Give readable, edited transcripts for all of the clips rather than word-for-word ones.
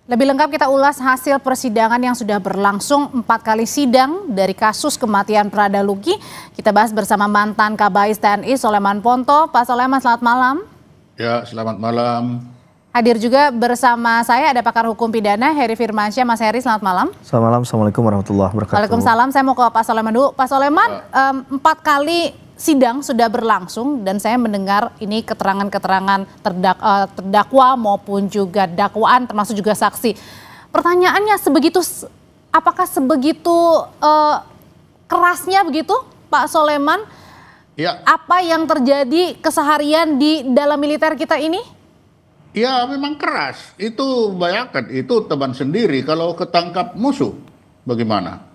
Lebih lengkap kita ulas hasil persidangan yang sudah berlangsung 4 kali sidang dari kasus kematian Prada Luki. Kita bahas bersama mantan Kabais TNI Soleman Ponto. Pak Soleman, selamat malam. Ya, selamat malam. Hadir juga bersama saya ada pakar hukum pidana Heri Firmansyah. Mas Heri, selamat malam. Selamat malam, Assalamualaikum warahmatullahi wabarakatuh. Waalaikumsalam. Saya mau ke Pak Soleman dulu. Pak Soleman, 4 kali sidang sudah berlangsung dan saya mendengar ini keterangan-keterangan terdakwa maupun juga dakwaan termasuk juga saksi. Pertanyaannya apakah sebegitu kerasnya begitu Pak Soleman? Ya. Apa yang terjadi keseharian di dalam militer kita ini? Ya, memang keras. Itu bayangkan, itu teman sendiri kalau ketangkap musuh. Bagaimana?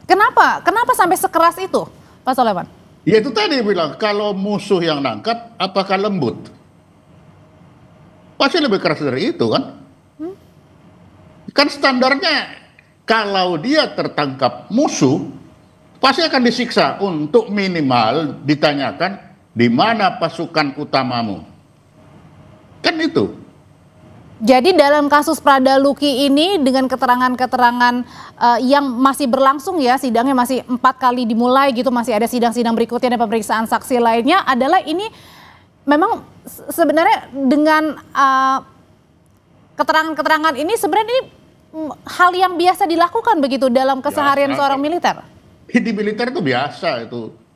Kenapa sampai sekeras itu, Pak Soleman? Ya itu tadi bilang, kalau musuh yang nangkap, apakah lembut? Pasti lebih keras dari itu kan? Kan standarnya, kalau dia tertangkap musuh, pasti akan disiksa untuk minimal ditanyakan, di mana pasukan utamamu? Kan itu. Jadi dalam kasus Prada Luki ini dengan keterangan-keterangan yang masih berlangsung ya, sidangnya masih 4 kali dimulai gitu, masih ada sidang-sidang berikutnya dan pemeriksaan saksi lainnya, adalah ini memang sebenarnya dengan keterangan-keterangan ini sebenarnya ini hal yang biasa dilakukan begitu dalam keseharian seorang militer? Di militer itu biasa itu.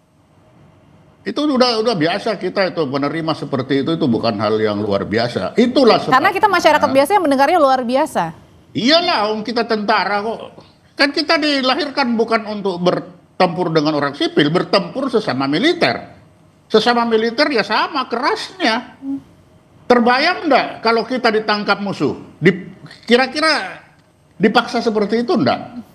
Itu udah biasa kita itu menerima seperti itu bukan hal yang luar biasa. Itulah sebabnya. Karena kita masyarakat biasa yang mendengarnya luar biasa. Iyalah, kita tentara kok. Kan kita dilahirkan bukan untuk bertempur dengan orang sipil, bertempur sesama militer. Sesama militer ya sama kerasnya. Terbayang enggak kalau kita ditangkap musuh? Kira-kira dipaksa seperti itu enggak?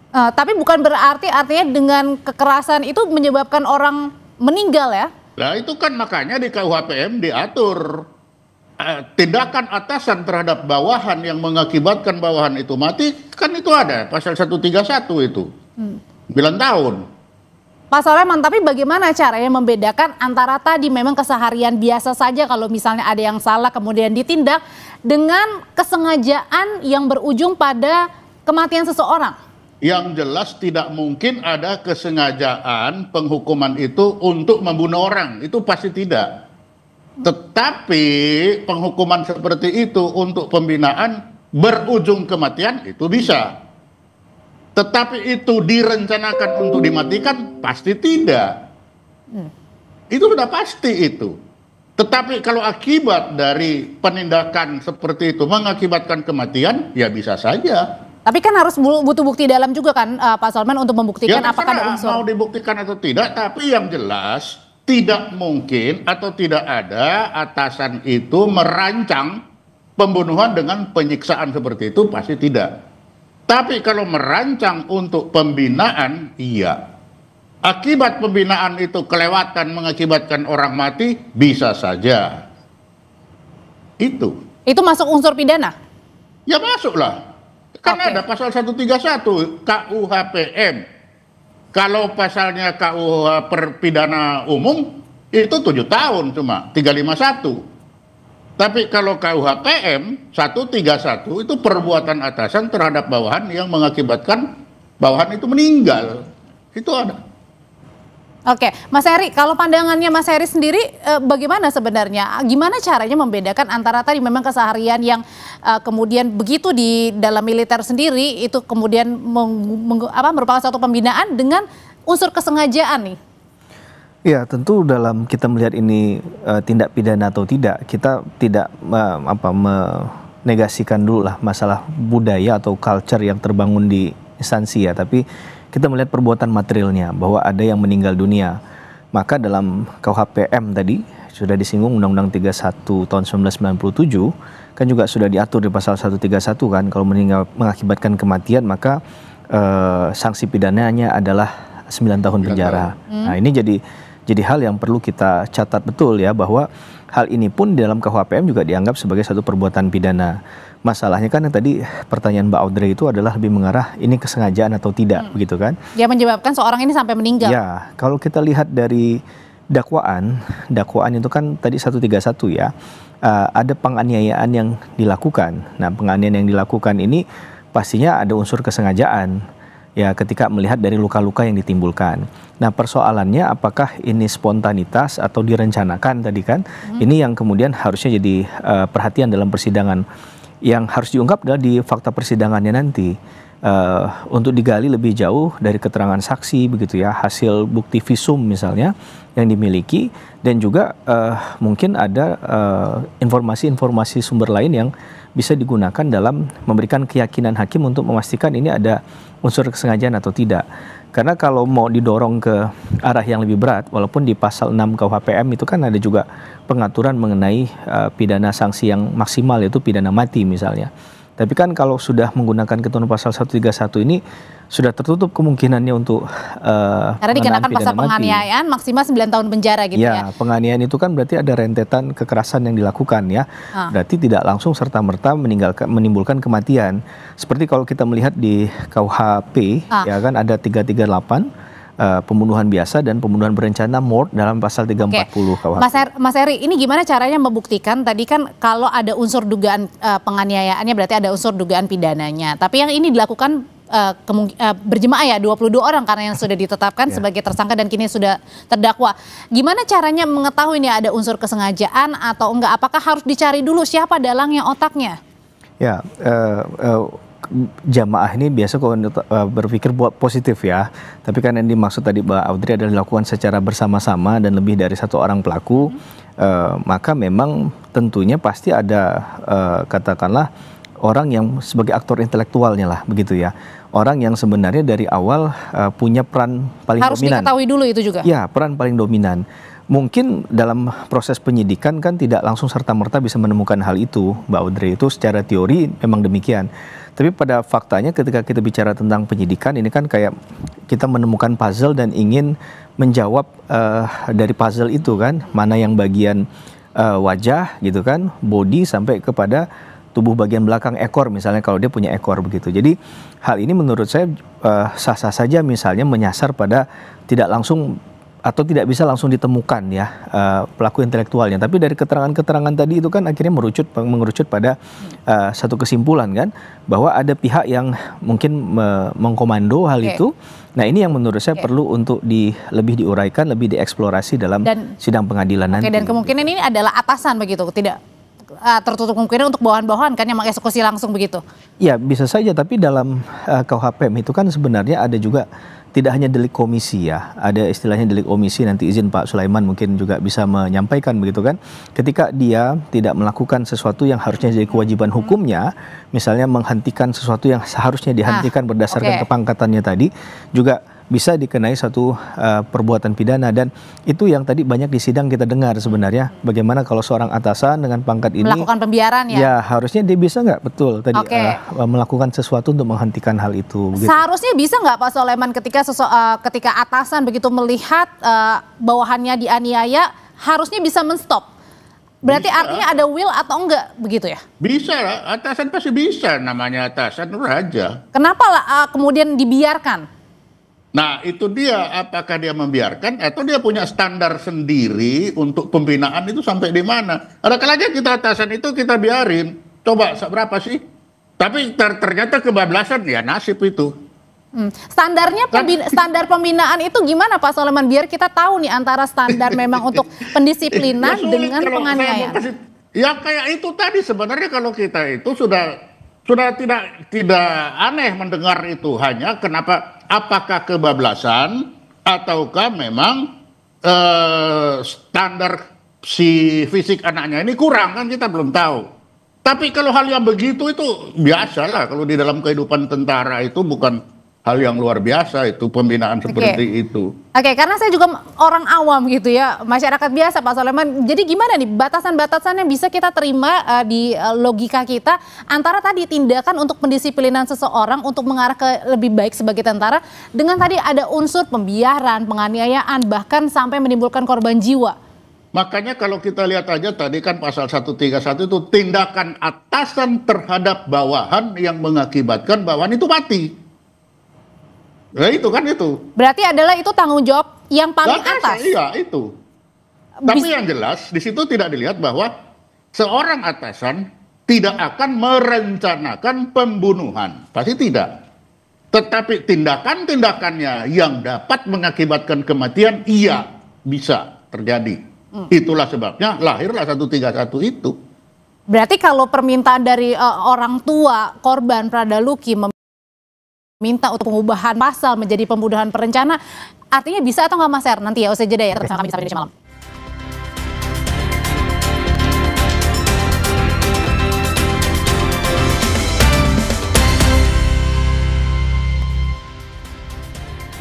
Tapi bukan berarti artinya dengan kekerasan itu menyebabkan orang meninggal ya? Nah itu kan makanya di KUHPM diatur tindakan atasan terhadap bawahan yang mengakibatkan bawahan itu mati, kan itu ada pasal 131 itu 9 tahun. Pak Soleman, tapi bagaimana caranya membedakan antara tadi memang keseharian biasa saja kalau misalnya ada yang salah kemudian ditindak dengan kesengajaan yang berujung pada kematian seseorang? Yang jelas tidak mungkin ada kesengajaan penghukuman itu untuk membunuh orang, itu pasti tidak. Tetapi penghukuman seperti itu untuk pembinaan berujung kematian itu bisa. Tetapi itu direncanakan untuk dimatikan pasti tidak. Itu sudah pasti itu. Tetapi kalau akibat dari penindakan seperti itu mengakibatkan kematian, ya bisa saja. Tapi kan harus butuh bukti dalam juga kan Pak Soleman untuk membuktikan ya, apakah ada unsur. Mau dibuktikan atau tidak, tapi yang jelas tidak mungkin atau tidak ada atasan itu merancang pembunuhan dengan penyiksaan seperti itu, pasti tidak. Tapi kalau merancang untuk pembinaan, iya. Akibat pembinaan itu kelewatan mengakibatkan orang mati, bisa saja. Itu masuk unsur pidana? Ya masuklah. Kan ada pasal 131 KUHPM. Kalau pasalnya KUH Pidana Umum itu 7 tahun cuma 351. Tapi kalau KUHPM 131 itu perbuatan atasan terhadap bawahan yang mengakibatkan bawahan itu meninggal. Itu ada. Oke, Mas Heri, kalau pandangannya Mas Heri sendiri bagaimana sebenarnya? Gimana caranya membedakan antara tadi memang keseharian yang kemudian begitu di dalam militer sendiri itu kemudian merupakan suatu pembinaan dengan unsur kesengajaan nih? Ya, tentu dalam kita melihat ini tindak pidana atau tidak, kita tidak menegasikan dulu lah masalah budaya atau culture yang terbangun di instansi ya, tapi kita melihat perbuatan materialnya bahwa ada yang meninggal dunia. Maka dalam KUHPM tadi sudah disinggung Undang-Undang 31 tahun 1997 kan juga sudah diatur di pasal 131 kan, kalau meninggal mengakibatkan kematian maka sanksi pidananya adalah 9 tahun penjara. Nah, ini jadi hal yang perlu kita catat betul ya, bahwa hal ini pun di dalam KUHPM juga dianggap sebagai satu perbuatan pidana. Masalahnya kan yang tadi pertanyaan Mbak Audrey itu adalah lebih mengarah ini kesengajaan atau tidak, begitu kan? Dia menyebabkan seorang ini sampai meninggal. Ya, kalau kita lihat dari dakwaan itu kan tadi 131 ya. ada penganiayaan yang dilakukan. Nah, penganiayaan yang dilakukan ini pastinya ada unsur kesengajaan ya ketika melihat dari luka-luka yang ditimbulkan. Nah, persoalannya apakah ini spontanitas atau direncanakan tadi kan? Ini yang kemudian harusnya jadi perhatian dalam persidangan. Yang harus diungkap adalah di fakta persidangannya nanti. Untuk digali lebih jauh dari keterangan saksi begitu ya, hasil bukti visum misalnya yang dimiliki, dan juga mungkin ada informasi-informasi sumber lain yang bisa digunakan dalam memberikan keyakinan hakim untuk memastikan ini ada unsur kesengajaan atau tidak. Karena kalau mau didorong ke arah yang lebih berat, walaupun di pasal 6 KUHPM itu kan ada juga pengaturan mengenai pidana sanksi yang maksimal, yaitu pidana mati misalnya. Tapi kan kalau sudah menggunakan ketentuan pasal 131 ini sudah tertutup kemungkinannya untuk karena dikenakan pasal penganiayaan maksimal 9 tahun penjara gitu ya. Penganiayaan itu kan berarti ada rentetan kekerasan yang dilakukan ya. Berarti tidak langsung serta-merta menimbulkan kematian. Seperti kalau kita melihat di KUHP ya kan ada 338 pembunuhan biasa dan pembunuhan berencana mort dalam pasal 340 KUHP. Mas Heri, ini gimana caranya membuktikan? Tadi kan kalau ada unsur dugaan penganiayaannya berarti ada unsur dugaan pidananya. Tapi yang ini dilakukan berjemaah ya, 22 orang karena yang sudah ditetapkan sebagai tersangka dan kini sudah terdakwa. Gimana caranya mengetahui ini ada unsur kesengajaan atau enggak? Apakah harus dicari dulu siapa dalangnya, otaknya? Ya, jamaah ini biasa kalau berpikir buat positif ya, tapi kan yang dimaksud tadi Mbak Audrey adalah dilakukan secara bersama-sama dan lebih dari satu orang pelaku, maka memang tentunya pasti ada katakanlah orang yang sebagai aktor intelektualnya lah begitu ya, orang yang sebenarnya dari awal punya peran paling harus dominan. Harus diketahui dulu itu juga? Ya, peran paling dominan. Mungkin dalam proses penyidikan kan tidak langsung serta-merta bisa menemukan hal itu, Mbak Audrey, itu secara teori memang demikian. Tapi pada faktanya ketika kita bicara tentang penyidikan ini kan kayak kita menemukan puzzle dan ingin menjawab dari puzzle itu kan, mana yang bagian wajah gitu kan, body sampai kepada tubuh bagian belakang ekor misalnya kalau dia punya ekor begitu. Jadi hal ini menurut saya sah-sah saja misalnya menyasar pada tidak langsung atau tidak bisa langsung ditemukan ya pelaku intelektualnya. Tapi dari keterangan-keterangan tadi itu kan akhirnya mengerucut pada satu kesimpulan kan, bahwa ada pihak yang mungkin mengkomando hal itu. Nah ini yang menurut saya perlu untuk lebih diuraikan, lebih dieksplorasi dalam sidang pengadilan nanti. Dan kemungkinan ini adalah atasan begitu, tidak tertutup kemungkinan untuk bawahan-bawahan kan yang mengeksekusi langsung begitu? Ya bisa saja, tapi dalam KUHPM itu kan sebenarnya ada juga tidak hanya delik komisi ya, ada istilahnya delik omisi, nanti izin Pak Sulaiman mungkin juga bisa menyampaikan begitu kan. Ketika dia tidak melakukan sesuatu yang harusnya jadi kewajiban hukumnya, misalnya menghentikan sesuatu yang seharusnya dihentikan berdasarkan kepangkatannya tadi, juga bisa dikenai satu perbuatan pidana. Dan itu yang tadi banyak di sidang kita dengar sebenarnya, bagaimana kalau seorang atasan dengan pangkat ini melakukan pembiaran ya? Ya harusnya dia bisa nggak betul tadi melakukan sesuatu untuk menghentikan hal itu begitu. Seharusnya bisa nggak Pak Sulaiman ketika atasan begitu melihat bawahannya dianiaya harusnya bisa menstop? Berarti bisa. Artinya ada will atau enggak begitu ya? Bisa lah, atasan pasti bisa, namanya atasan raja. Kenapa kemudian dibiarkan? Nah itu dia, apakah dia membiarkan atau dia punya standar sendiri untuk pembinaan itu sampai di mana? Ada kalanya kita atasan itu kita biarin, coba berapa sih? Tapi ternyata kebablasan ya nasib itu. Standarnya standar pembinaan itu gimana Pak Sulaiman, biar kita tahu nih antara standar memang untuk pendisiplinan dengan penganiayaan. Ya kayak itu tadi sebenarnya kalau kita itu sudah tidak aneh mendengar itu, hanya kenapa, apakah kebablasan ataukah memang standar si fisik anaknya ini kurang, kan kita belum tahu. Tapi kalau hal yang begitu itu biasalah, kalau di dalam kehidupan tentara itu bukan hal yang luar biasa itu pembinaan seperti itu. Oke, karena saya juga orang awam gitu ya, masyarakat biasa Pak Sulaiman. Jadi gimana nih batasan-batasan yang bisa kita terima di logika kita antara tadi tindakan untuk pendisiplinan seseorang untuk mengarah ke lebih baik sebagai tentara dengan tadi ada unsur pembiaran, penganiayaan, bahkan sampai menimbulkan korban jiwa. Makanya kalau kita lihat aja tadi kan pasal 131 itu tindakan atasan terhadap bawahan yang mengakibatkan bawahan itu mati. Ya itu kan itu. Berarti adalah itu tanggung jawab yang paling atas. Iya itu. Tapi yang jelas di situ tidak dilihat bahwa seorang atasan tidak akan merencanakan pembunuhan, pasti tidak. Tetapi tindakan-tindakannya yang dapat mengakibatkan kematian, iya bisa terjadi. Itulah sebabnya lahirlah 131 itu. Berarti kalau permintaan dari orang tua korban Pradaluki meminta untuk pengubahan pasal menjadi pembunuhan berencana, artinya bisa atau nggak Mas Er? Nanti ya usai jeda ya, bersama kami sampai Indonesia Malam.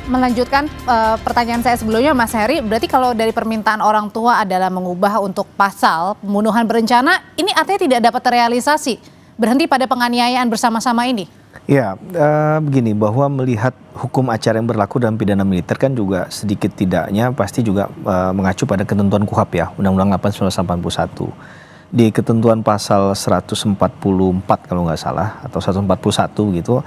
Melanjutkan pertanyaan saya sebelumnya Mas Heri, berarti kalau dari permintaan orang tua adalah mengubah untuk pasal pembunuhan berencana, ini artinya tidak dapat terrealisasi, berhenti pada penganiayaan bersama-sama ini? Ya, begini, bahwa melihat hukum acara yang berlaku dalam pidana militer kan juga sedikit tidaknya pasti juga mengacu pada ketentuan KUHP ya, Undang-Undang 8 1981. Di ketentuan pasal 144 kalau nggak salah, atau 141 gitu,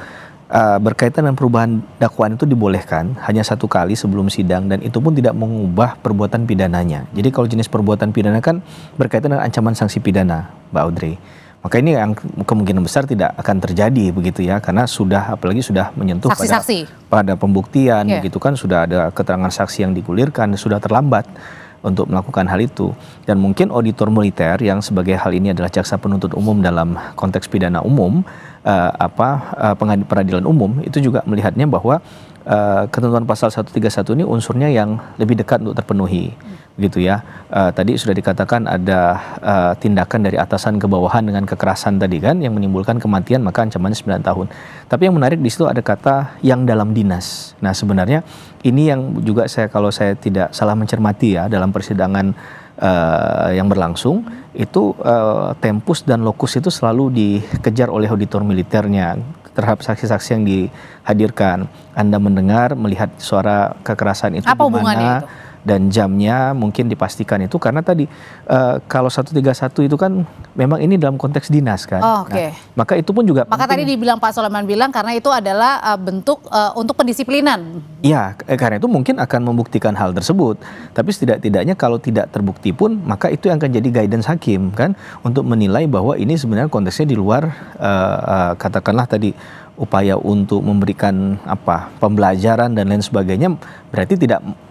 berkaitan dengan perubahan dakwaan itu dibolehkan hanya satu kali sebelum sidang, dan itu pun tidak mengubah perbuatan pidananya. Jadi kalau jenis perbuatan pidana kan berkaitan dengan ancaman sanksi pidana, Mbak Audrey. Maka ini yang kemungkinan besar tidak akan terjadi begitu ya, karena sudah, apalagi sudah menyentuh pada pembuktian, begitu kan, sudah ada keterangan saksi yang digulirkan, sudah terlambat untuk melakukan hal itu. Dan mungkin auditor militer yang sebagai hal ini adalah jaksa penuntut umum dalam konteks pidana umum, peradilan umum, itu juga melihatnya bahwa ketentuan pasal 131 ini unsurnya yang lebih dekat untuk terpenuhi, gitu ya. Tadi sudah dikatakan ada tindakan dari atasan ke bawahan dengan kekerasan tadi kan, yang menimbulkan kematian, maka ancamannya 9 tahun. Tapi yang menarik di situ ada kata yang dalam dinas. Nah sebenarnya ini yang juga kalau saya tidak salah mencermati ya, dalam persidangan yang berlangsung itu tempus dan lokus itu selalu dikejar oleh auditor militernya terhadap saksi-saksi yang dihadirkan. Anda mendengar, melihat suara kekerasan itu apa di mana, itu? Dan jamnya mungkin dipastikan itu karena tadi kalau 131 itu kan memang ini dalam konteks dinas kan. Oh, oke. Nah, maka itu pun juga maka tadi dibilang Pak Soleman bilang karena itu adalah bentuk untuk pendisiplinan. Iya, karena itu mungkin akan membuktikan hal tersebut. Tapi setidak-tidaknya kalau tidak terbukti pun, maka itu yang akan jadi guidance hakim kan, untuk menilai bahwa ini sebenarnya konteksnya di luar katakanlah tadi upaya untuk memberikan pembelajaran dan lain sebagainya, berarti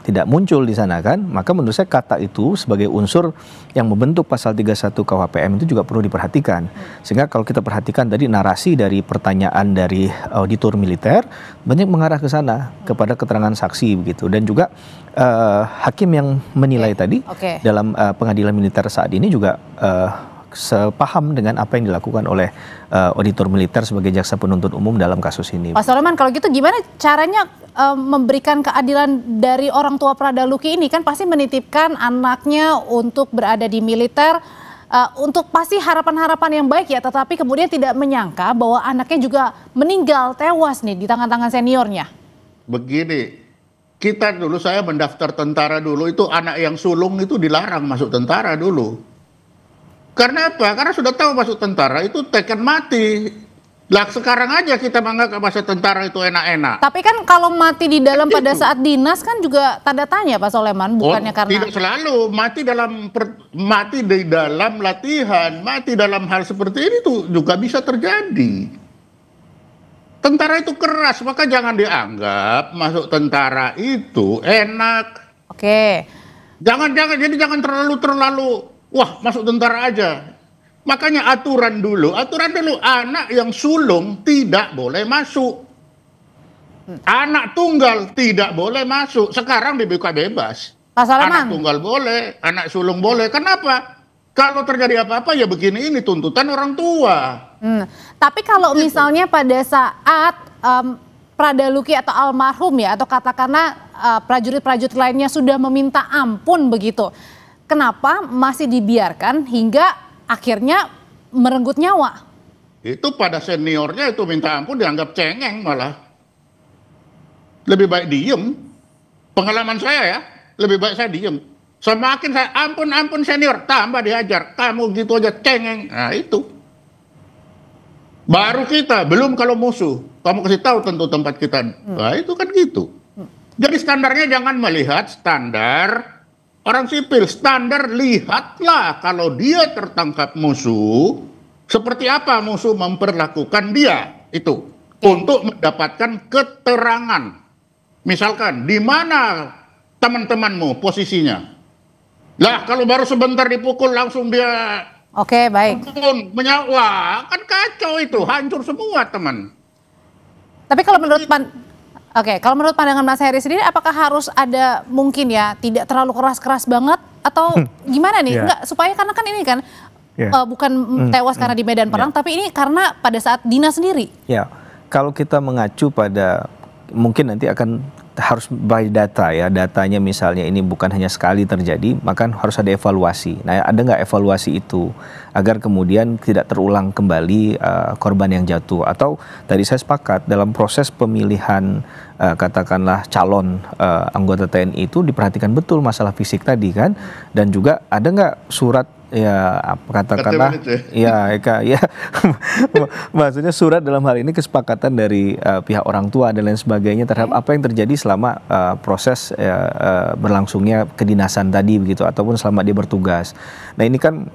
tidak muncul di sana kan. Maka menurut saya kata itu sebagai unsur yang membentuk pasal 31 KUHPM itu juga perlu diperhatikan. Sehingga kalau kita perhatikan tadi narasi dari pertanyaan dari auditor militer banyak mengarah ke sana, kepada keterangan saksi begitu. Dan juga hakim yang menilai tadi dalam pengadilan militer saat ini juga sepaham dengan apa yang dilakukan oleh auditor militer sebagai jaksa penuntut umum dalam kasus ini. Pak Soleman, kalau gitu gimana caranya memberikan keadilan dari orang tua Pradaluki ini? Kan pasti menitipkan anaknya untuk berada di militer, untuk pasti harapan-harapan yang baik ya, tetapi kemudian tidak menyangka bahwa anaknya juga meninggal, tewas nih di tangan-tangan seniornya. Begini, kita dulu, saya mendaftar tentara dulu, itu anak yang sulung itu dilarang masuk tentara dulu. Karena apa? Karena sudah tahu masuk tentara itu tekan mati. Lah sekarang aja kita menganggap masuk tentara itu enak-enak. Tapi kan kalau mati di dalam pada saat dinas kan juga tanda tanya Pak Soleman, bukannya karena... Tidak selalu, mati di dalam latihan, mati dalam hal seperti ini tuh juga bisa terjadi. Tentara itu keras, maka jangan dianggap masuk tentara itu enak. Jadi jangan terlalu wah masuk tentara aja. Makanya aturan dulu anak yang sulung tidak boleh masuk. Anak tunggal tidak boleh masuk. Sekarang dibuka bebas. Anak tunggal boleh, anak sulung boleh. Kenapa? Kalau terjadi apa-apa ya begini, ini tuntutan orang tua. Tapi kalau misalnya pada saat Pradaluki atau almarhum ya, atau katakanlah prajurit-prajurit lainnya sudah meminta ampun begitu, kenapa masih dibiarkan hingga akhirnya merenggut nyawa? Itu pada seniornya itu minta ampun dianggap cengeng malah. Lebih baik diem. Pengalaman saya ya, lebih baik saya diem. Semakin saya ampun senior, tambah diajar. Kamu gitu aja cengeng. Nah itu. Baru kita, belum kalau musuh. Kamu kasih tahu tentu tempat kita. Nah itu kan gitu. Jadi standarnya jangan melihat standar Orang sipil standar, lihatlah kalau dia tertangkap musuh, seperti apa musuh memperlakukan dia itu untuk mendapatkan keterangan. Misalkan di mana teman-temanmu posisinya? Lah kalau baru sebentar dipukul langsung dia Oke, baik. menyawa, kan kacau itu, hancur semua teman. Tapi kalau menurut kalau menurut pandangan Mas Heri sendiri, apakah harus ada mungkin ya tidak terlalu keras-keras banget atau gimana nih? Enggak, supaya karena kan ini kan bukan tewas karena di medan perang, tapi ini karena pada saat dinas sendiri. Ya, kalau kita mengacu pada mungkin nanti akan harus by data ya, datanya misalnya ini bukan hanya sekali terjadi, maka harus ada evaluasi. Nah, ada nggak evaluasi itu agar kemudian tidak terulang kembali korban yang jatuh? Atau tadi saya sepakat dalam proses pemilihan katakanlah calon anggota TNI itu diperhatikan betul masalah fisik tadi kan, dan juga ada nggak surat ya katakanlah ya maksudnya surat dalam hal ini kesepakatan dari pihak orang tua dan lain sebagainya terhadap apa yang terjadi selama proses berlangsungnya kedinasan tadi begitu, ataupun selama dia bertugas. Nah ini kan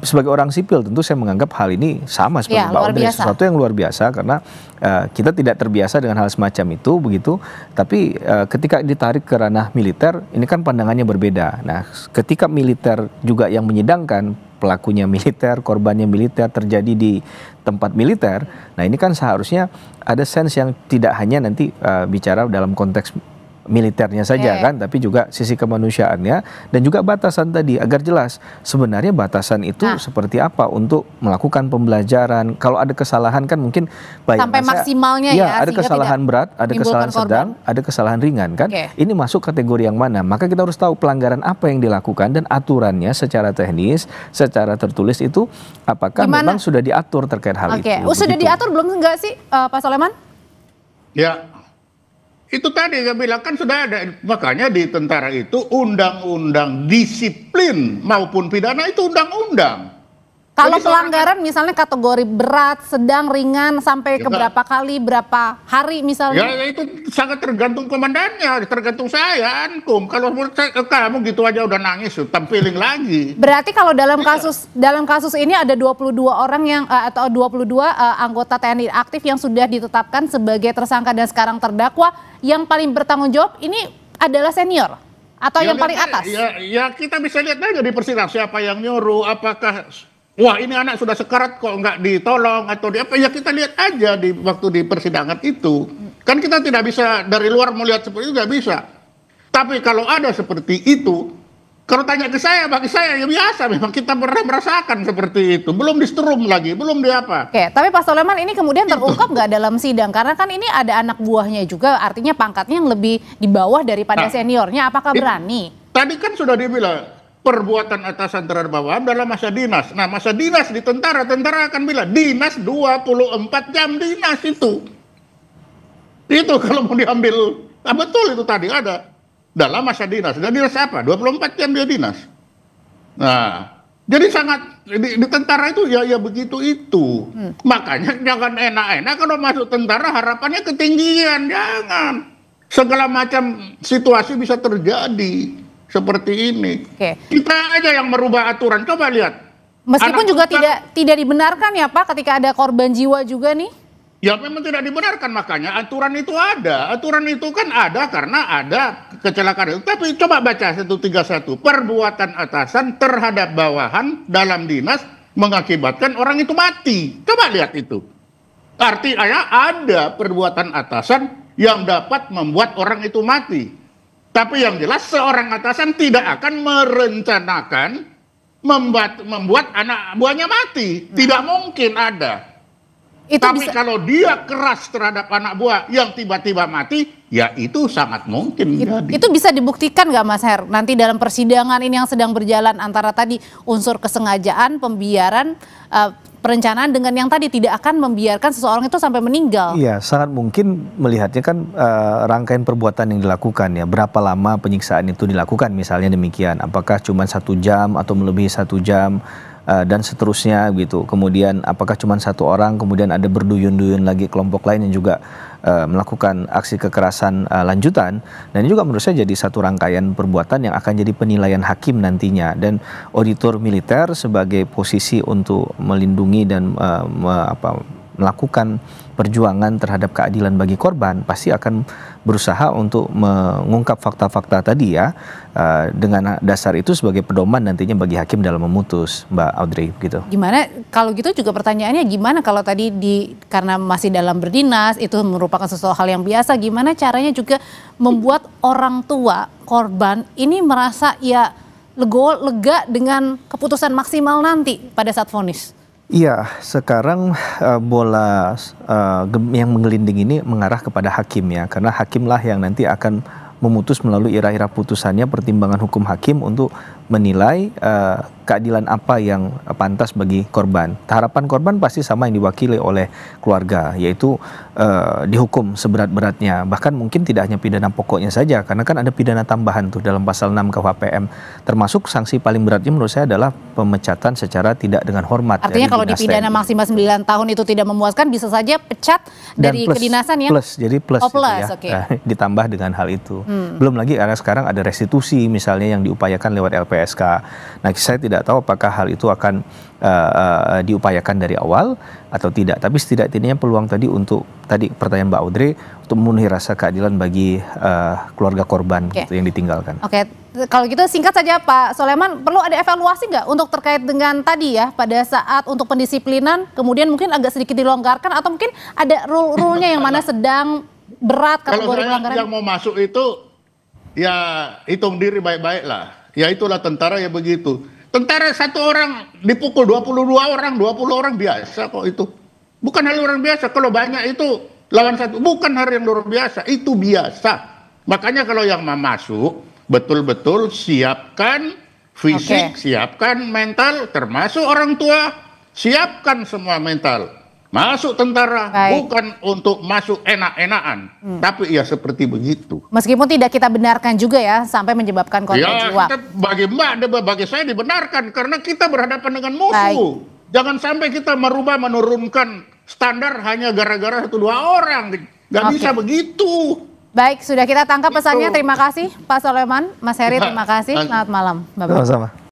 sebagai orang sipil tentu saya menganggap hal ini sama seperti Pak Audrey, sesuatu yang luar biasa karena kita tidak terbiasa dengan hal semacam itu begitu, tapi ketika ditarik ke ranah militer ini kan pandangannya berbeda. Nah ketika militer juga yang menyidangkan, pelakunya militer, korbannya militer, terjadi di tempat militer. Nah ini kan seharusnya ada sense yang tidak hanya nanti bicara dalam konteks militernya saja kan, tapi juga sisi kemanusiaannya dan juga batasan tadi agar jelas sebenarnya batasan itu seperti apa untuk melakukan pembelajaran. Kalau ada kesalahan kan mungkin sampai maksimalnya ya ada kesalahan berat, ada kesalahan sedang, ada kesalahan ringan kan. Ini masuk kategori yang mana? Maka kita harus tahu pelanggaran apa yang dilakukan dan aturannya secara teknis, secara tertulis itu apakah memang sudah diatur terkait hal itu. Sudah diatur belum enggak sih Pak Soleman? Ya. Itu tadi saya bilang kan sudah ada, makanya di tentara itu undang-undang disiplin maupun pidana itu undang-undang. Kalau pelanggaran misalnya kategori berat, sedang, ringan sampai ke berapa kali, berapa hari misalnya? Ya itu sangat tergantung komandannya, tergantung saya, Ankum. Kalau menurut saya, kamu gitu aja udah nangis, tampilin lagi. Berarti kalau dalam kasus ini ada 22 orang yang atau 22 anggota TNI aktif yang sudah ditetapkan sebagai tersangka dan sekarang terdakwa, yang paling bertanggung jawab ini adalah senior atau yang paling atas? Ya kita bisa lihat aja di persidangan siapa yang nyuruh, apakah wah ini anak sudah sekarat kok nggak ditolong atau di apa, ya kita lihat aja di waktu di persidangan itu. Kan kita tidak bisa dari luar melihat seperti itu, nggak bisa. Tapi kalau ada seperti itu, kalau tanya ke saya, bagi saya ya biasa, memang kita pernah merasakan seperti itu. Belum disetrum lagi, belum di apa. Oke, tapi Pak Soleman ini kemudian terungkap nggak dalam sidang? Karena kan ini ada anak buahnya juga, artinya pangkatnya yang lebih di bawah daripada seniornya. Apakah berani? Tadi kan sudah dibilang, perbuatan atasan terhadap bawahan dalam masa dinas. Nah masa dinas di tentara akan bilang dinas 24 jam dinas itu. Itu kalau mau diambil, betul itu tadi ada. Dalam masa dinas. Dan dinas apa? 24 jam dia dinas. Nah, jadi sangat, di tentara itu ya begitu itu. Makanya jangan enak-enak kalau masuk tentara harapannya ketinggian. Jangan. Segala macam situasi bisa terjadi. Seperti ini. Kita aja yang merubah aturan. Coba lihat. Meskipun juga tidak dibenarkan ya Pak ketika ada korban jiwa juga nih. Ya memang tidak dibenarkan, makanya aturan itu ada. Aturan itu kan ada karena ada kecelakaan itu. Tapi coba baca 131. Perbuatan atasan terhadap bawahan dalam dinas mengakibatkan orang itu mati. Coba lihat itu. Artinya ada perbuatan atasan yang dapat membuat orang itu mati. Tapi yang jelas seorang atasan tidak akan merencanakan membuat anak buahnya mati. Tidak mungkin ada. Tapi kalau dia keras terhadap anak buah yang tiba-tiba mati, ya itu sangat mungkin. Itu bisa dibuktikan nggak Mas Her? Nanti dalam persidangan ini yang sedang berjalan antara tadi unsur kesengajaan, pembiaran, perencanaan dengan yang tadi tidak akan membiarkan seseorang itu sampai meninggal. Iya, sangat mungkin melihatnya kan rangkaian perbuatan yang dilakukan ya. Berapa lama penyiksaan itu dilakukan misalnya demikian. Apakah cuma 1 jam atau melebihi 1 jam. dan seterusnya gitu. Kemudian apakah cuma satu orang, kemudian ada berduyun-duyun lagi kelompok lain yang juga melakukan aksi kekerasan lanjutan, dan ini juga menurut saya jadi satu rangkaian perbuatan yang akan jadi penilaian hakim nantinya, dan auditor militer sebagai posisi untuk melindungi dan melakukan perjuangan terhadap keadilan bagi korban pasti akan berusaha untuk mengungkap fakta-fakta tadi ya, dengan dasar itu sebagai pedoman nantinya bagi hakim dalam memutus, Mbak Audrey gitu. Gimana kalau gitu juga pertanyaannya gimana kalau tadi karena masih dalam berdinas itu merupakan sesuatu hal yang biasa, gimana caranya juga membuat orang tua korban ini merasa ya lega dengan keputusan maksimal nanti pada saat vonis? Iya, sekarang bola yang menggelinding ini mengarah kepada hakim ya, karena hakimlah yang nanti akan memutus melalui ira-ira putusannya, pertimbangan hukum hakim untuk menilai keadilan apa yang pantas bagi korban. Harapan korban pasti sama yang diwakili oleh keluarga, yaitu dihukum seberat-beratnya. Bahkan mungkin tidak hanya pidana pokoknya saja, karena kan ada pidana tambahan tuh dalam pasal 6 KUHPM. Termasuk sanksi paling beratnya menurut saya adalah pemecatan secara tidak dengan hormat. Artinya kalau dipidana maksimal 9 tahun itu tidak memuaskan, bisa saja pecat dari kedinasan ya? Jadi plus oh, plus ya, okay. Ditambah dengan hal itu. Belum lagi karena sekarang ada restitusi misalnya yang diupayakan lewat LPSK. Nah, saya tidak tahu apakah hal itu akan diupayakan dari awal atau tidak. Tapi setidaknya peluang tadi untuk pertanyaan Mbak Audrey untuk memenuhi rasa keadilan bagi keluarga korban gitu, yang ditinggalkan. Oke, kalau gitu singkat saja Pak Soleman, perlu ada evaluasi nggak untuk terkait dengan tadi ya pada saat untuk pendisiplinan, kemudian mungkin agak sedikit dilonggarkan atau mungkin ada rule-nya yang mana sedang berat kategori pelanggaran? Yang mau masuk itu ya hitung diri baik-baik lah. Ya itulah tentara ya begitu. Tentara satu orang dipukul 22 orang biasa kok itu. Bukan hal orang biasa. Kalau banyak itu lawan satu, bukan hal yang luar biasa, itu biasa. Makanya kalau yang mau masuk betul-betul siapkan fisik, siapkan mental, termasuk orang tua, siapkan semua mental. Masuk tentara bukan untuk masuk enak-enakan, tapi ya seperti begitu. Meskipun tidak kita benarkan juga ya sampai menyebabkan korban jiwa. Bagi saya dibenarkan karena kita berhadapan dengan musuh. Jangan sampai kita menurunkan standar hanya gara-gara 1-2 orang. Gak bisa begitu. Baik, sudah kita tangkap pesannya. Terima kasih Pak Soleman, Mas Heri, terima kasih. Selamat malam. Sama-sama.